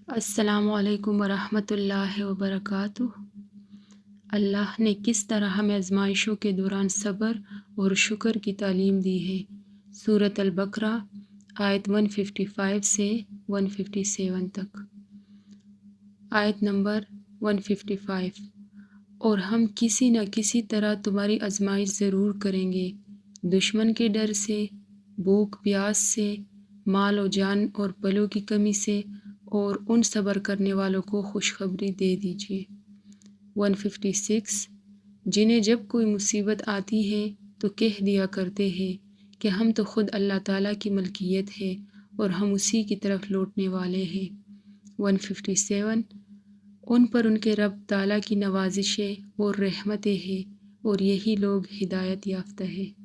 अस्सलामुअलैकुम वरहमतुल्लाहि वबरकातुह। अल्लाह ने किस तरह हमें आज़माइशों के दौरान सब्र और शुक्र की तालीम दी है। सूरत अल-बकरा आयत 155 से 157 तक। आयत नंबर 155। और हम किसी न किसी तरह तुम्हारी आज़माइश ज़रूर करेंगे, दुश्मन के डर से, भूख प्यास से, माल और जान और पलों की कमी से, और उन सब्र करने वालों को खुशखबरी दे दीजिए। 156। जिन्हें जब कोई मुसीबत आती है तो कह दिया करते हैं कि हम तो खुद अल्लाह ताला की मलकियत है और हम उसी की तरफ लौटने वाले हैं। 157। उन पर उनके रब ताला की नवाजिशें और रहमतें हैं और यही लोग हिदायत याफ्ता है।